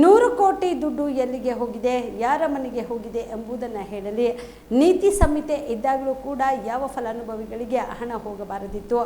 100 ಕೋಟಿ ದುಡ್ಡು ಎಲ್ಲಿಗೆ ಹೋಗಿದೆ, ಯಾರ ಮನೆಗೆ ಹೋಗಿದೆ ಎಂಬುದನ್ನು ಹೇಳಲಿ. ನೀತಿ ಸಂಹಿತೆ ಇದ್ದಾಗಲೂ ಕೂಡ ಯಾವ ಫಲಾನುಭವಿಗಳಿಗೆ ಹಣ ಹೋಗಬಾರದಿತ್ತು,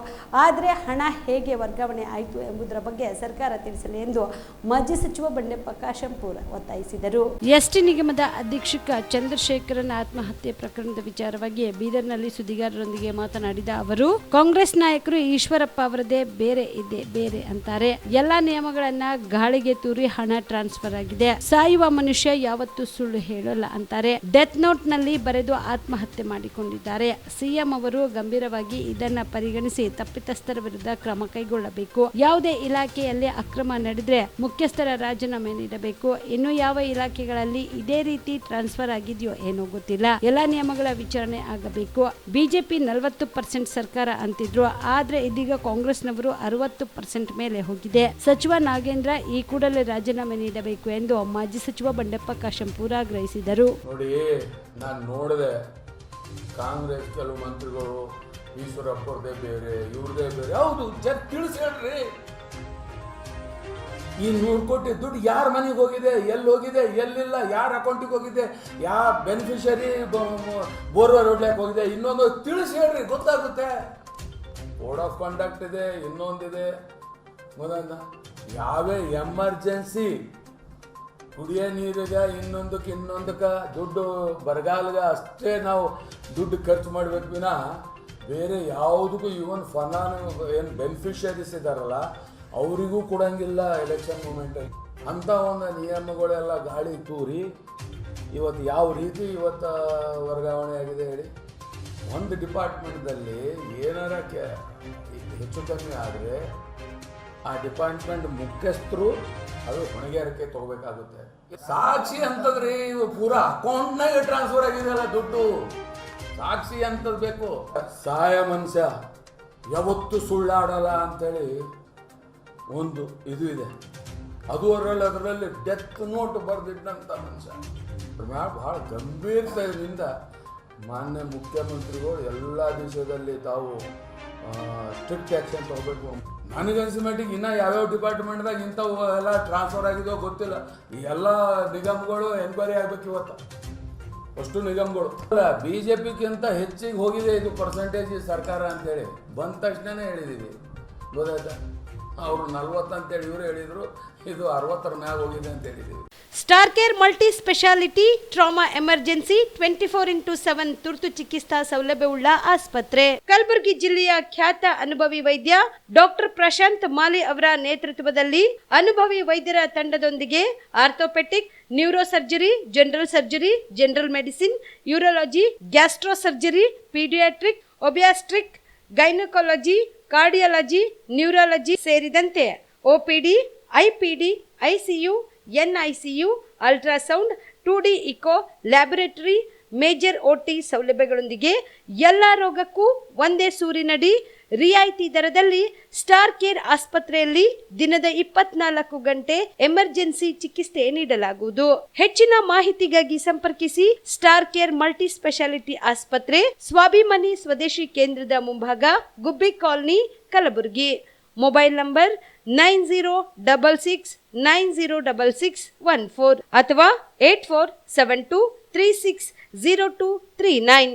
ಆದರೆ ಹಣ ಹೇಗೆ ವರ್ಗಾವಣೆ ಆಯಿತು ಎಂಬುದರ ಬಗ್ಗೆ ಸರ್ಕಾರ ತಿಳಿಸಲಿ ಎಂದು ಮಾಜಿ ಸಚಿವ ಬಂಡೆಪ್ಪ ಕಾಶೆಂಪೂರ್ ಒತ್ತಾಯಿಸಿದರು. ಎಸ್ಟಿ ನಿಗಮದ ಅಧೀಕ್ಷಕ ಚಂದ್ರಶೇಖರನ್ ಆತ್ಮಹತ್ಯೆ ಪ್ರಕರಣದ ವಿಚಾರವಾಗಿ ಬೀದರ್ನಲ್ಲಿ ಸುದ್ದಿಗಾರರೊಂದಿಗೆ ಮಾತನಾಡಿದ ಅವರು, ಕಾಂಗ್ರೆಸ್ ನಾಯಕರು ಈಶ್ವರಪ್ಪ ಅವರದೇ ಬೇರೆ ಇದೆ ಬೇರೆ ಅಂತಾರೆ. ಎಲ್ಲಾ ನಿಯಮಗಳನ್ನ ಗಾಳಿಗೆ ತೂರಿ ಹಣ ಟ್ರಾನ್ಸ್ಫರ್ ಆಗಿದೆ. ಸಾಯುವ ಮನುಷ್ಯ ಯಾವತ್ತೂ ಸುಳ್ಳು ಹೇಳಲ್ಲ ಅಂತಾರೆ. ಡೆತ್ ನೋಟ್ ನಲ್ಲಿ ಬರೆದು ಆತ್ಮಹತ್ಯೆ ಮಾಡಿಕೊಂಡಿದ್ದಾರೆ. ಸಿಎಂ ಅವರು ಗಂಭೀರವಾಗಿ ಇದನ್ನ ಪರಿಗಣಿಸಿ ತಪ್ಪಿತಸ್ಥರ ವಿರುದ್ಧ ಕ್ರಮ ಕೈಗೊಳ್ಳಬೇಕು. ಯಾವುದೇ ಇಲಾಖೆಯಲ್ಲಿ ಅಕ್ರಮ ನಡೆದ್ರೆ ಮುಖ್ಯಸ್ಥರ ರಾಜೀನಾಮೆ ನೀಡಬೇಕು. ಇನ್ನು ಯಾವ ಇಲಾಖೆಗಳಲ್ಲಿ ಇದೇ ರೀತಿ ಟ್ರಾನ್ಸ್ಫರ್ ಆಗಿದೆಯೋ ಏನೋ ಗೊತ್ತಿಲ್ಲ. ಎಲ್ಲಾ ನಿಯಮಗಳ ವಿಚಾರಣೆ ಆಗಬೇಕು. ಬಿಜೆಪಿ 40% ಸರ್ಕಾರ ಅಂತಿದ್ರು, ಆದ್ರೆ ಇದೀಗ ಕಾಂಗ್ರೆಸ್ನವರು 60% ಮೇಲೆ ಹೋಗಿದೆ. ಸಚಿವ ನಾಗೇಂದ್ರ ಈ ಕೂಡಲೇ ರಾಜೀನಾಮೆ ನೀಡಬೇಕು ಎಂದು ಮಾಜಿ ಸಚಿವ ಬಂಡೆಪ್ಪ ಕಾಶೆಂಪೂರ್ ಆಗ್ರಹಿಸಿದರು. ನೋಡಿ, ನಾನು ನೋಡಿದೆ ಕಾಂಗ್ರೆಸ್ ಕೆಲವು ಮಂತ್ರಿಗಳು ಈಶ್ವರಪ್ಪ ಅವ್ರದೇ ಬೇರೆ ಇವ್ರದೇ ಬೇರೆ. ಹೌದು, ತಿಳಿಸಿ ಹೇಳ್ರಿ, ಈ 100 ಕೋಟಿ ದುಡ್ಡು ಯಾರ ಮನೆಗೆ ಹೋಗಿದೆ, ಎಲ್ಲಿ ಹೋಗಿದೆ, ಎಲ್ಲಿಲ್ಲ, ಯಾರ ಅಕೌಂಟಿಗೆ ಹೋಗಿದೆ, ಯಾವ ಬೆನಿಫಿಷರಿ ಬೋರ್ವೆಲ್ ಹೊಡ್ಲಿಕ್ಕೆ ಹೋಗಿದೆ, ಇನ್ನೊಂದು ತಿಳಿಸಿ ಹೇಳ್ರಿ, ಗೊತ್ತಾಗುತ್ತೆ. ಕೋಡ್ ಆಫ್ ಕಂಡಕ್ಟ್ ಇದೆ, ಇನ್ನೊಂದಿದೆ. ಮೊದಲ ಯಾವೇ ಎಮರ್ಜೆನ್ಸಿ ಕುಡಿಯೋ ನೀರಿಗೆ ಇನ್ನೊಂದಕ್ಕೆ ದುಡ್ಡು ಬರಗಾಲಗ ಅಷ್ಟೇ ನಾವು ದುಡ್ಡು ಖರ್ಚು ಮಾಡಬೇಕು ವಿನ ಬೇರೆ ಯಾವುದಕ್ಕೂ ಇವನ್ ಏನು ಬೆನಿಫಿಷರೀಸ್ ಇದ್ದಾರಲ್ಲ ಅವರಿಗೂ ಕೊಡಂಗಿಲ್ಲ ಎಲೆಕ್ಷನ್ ಮೂಮೆಂಟಲ್ಲಿ. ಅಂಥ ಒಂದು ನಿಯಮಗಳೆಲ್ಲ ಗಾಳಿ ತೂರಿ ಇವತ್ತು ಯಾವ ರೀತಿ ಇವತ್ತು ವರ್ಗಾವಣೆ ಆಗಿದೆ ಹೇಳಿ. ಒಂದು ಡಿಪಾರ್ಟ್ಮೆಂಟ್ದಲ್ಲಿ ಏನಾರ ಹೆಚ್ಚು ಕಮ್ಮಿ ಆದರೆ ಆ ಡಿಪಾರ್ಟ್ಮೆಂಟ್ ಮುಖ್ಯಸ್ಥರು ಅದು ಹೊಣೆಗಾರಿಕೆ ತಗೋಬೇಕಾಗುತ್ತೆ. ಸಾಕ್ಷಿ ಅಂತಂದ್ರೆ ಇದು ಪೂರಾ ಅಕೌಂಟ್ನಾಗ ಟ್ರಾನ್ಸ್ಫರ್ ಆಗಿದೆಯಲ್ಲ ದುಡ್ಡು, ಸಾಕ್ಷಿ ಅಂತದ್ ಬೇಕು. ಸಹಾಯ ಮನುಷ್ಯ ಯಾವತ್ತು ಸುಳ್ಳಾಡಲ್ಲ ಅಂತೇಳಿ ಒಂದು ಇದು ಇದೆ. ಅದರಲ್ಲಿ ಡೆತ್ ನೋಟ್ ಬರೆದಿಟ್ಟಂಥ ಮನುಷ್ಯ ಬಹಳ ಗಂಭೀರತೆಯಿಂದ ಮಾನ್ಯ ಮುಖ್ಯಮಂತ್ರಿಗಳು ಎಲ್ಲ ವಿಷಯದಲ್ಲಿ ತಾವು ಸ್ಟ್ರಿಕ್ಟ್ ಆ್ಯಕ್ಷನ್ ತಗೋಬೇಕು. ನನಗನ್ಸಿದ ಮಟ್ಟಿಗೆ ಇನ್ನೂ ಯಾವ್ಯಾವ ಡಿಪಾರ್ಟ್ಮೆಂಟ್ದಾಗ ಇಂಥವು ಎಲ್ಲ ಟ್ರಾನ್ಸ್ಫರ್ ಆಗಿದೋ ಗೊತ್ತಿಲ್ಲ. ಈ ಎಲ್ಲ ನಿಗಮಗಳು ಎನ್ಕ್ವೈರಿ ಆಗ್ಬೇಕು ಇವತ್ತು. ಅಷ್ಟು ನಿಗಮಗಳು ಅಲ್ಲ, BJPಗಿಂತ ಹೆಚ್ಚಿಗೆ ಹೋಗಿದೆ ಇದು ಪರ್ಸೆಂಟೇಜ್ ಸರ್ಕಾರ ಅಂತೇಳಿ ಬಂದ ತಕ್ಷಣ ಹೇಳಿದ್ದೀವಿ. ಗೊತ್ತಾಯ್ತಾ? ಅವರು 40 ಅಂತೇಳಿ ಇವರು ಹೇಳಿದರು, ಇದು 60ರ ಮ್ಯಾಗ ಹೋಗಿದೆ ಅಂತ ಹೇಳಿದ್ದೀವಿ. Star care multi speciality trauma emergency 24x7 ತುರ್ತು ಚಿಕಿತ್ಸಾ ಸೌಲಭ್ಯವುಳ್ಳ ಆಸ್ಪತ್ರೆ. ಕಲಬುರಗಿ ಜಿಲ್ಲೆಯ ಖ್ಯಾತ ಅನುಭವಿ ವೈದ್ಯ ಡಾಕ್ಟರ್ ಪ್ರಶಾಂತ್ ಮಾಲಿ ಅವರ ನೇತೃತ್ವದಲ್ಲಿ ಅನುಭವಿ ವೈದ್ಯರ ತಂಡದೊಂದಿಗೆ orthopaedic, neuro surgery, general surgery, general medicine, urology, gastro surgery, paediatric, obstetric, gynaecology, cardiology, neurology ಸೇರಿದಂತೆ OPD, IPD, ICU, NICU, ultrasound, 2D echo, laboratory, major OT ಸೌಲಭ್ಯಗಳೊಂದಿಗೆ ಎಲ್ಲ ರೋಗಕ್ಕೂ ಒಂದೇ ಸೂರಿನಡಿ ರಿಯಾಯಿತಿ ದರದಲ್ಲಿ ಸ್ಟಾರ್ ಕೇರ್ ಆಸ್ಪತ್ರೆಯಲ್ಲಿ ದಿನದ 24 ಗಂಟೆ ಎಮರ್ಜೆನ್ಸಿ ಚಿಕಿತ್ಸೆ ನೀಡಲಾಗುವುದು. ಹೆಚ್ಚಿನ ಮಾಹಿತಿಗಾಗಿ ಸಂಪರ್ಕಿಸಿ ಸ್ಟಾರ್ ಕೇರ್ ಮಲ್ಟಿ ಸ್ಪೆಷಾಲಿಟಿ ಆಸ್ಪತ್ರೆ, ಸ್ವಾಭಿಮಾನಿ ಸ್ವದೇಶಿ ಕೇಂದ್ರದ ಮುಂಭಾಗ, ಗುಬ್ಬಿ ಕಾಲನಿ, ಕಲಬುರಗಿ. ಮೊಬೈಲ್ ನಂಬರ್ 9066906614 ಅಥವಾ 8472360239.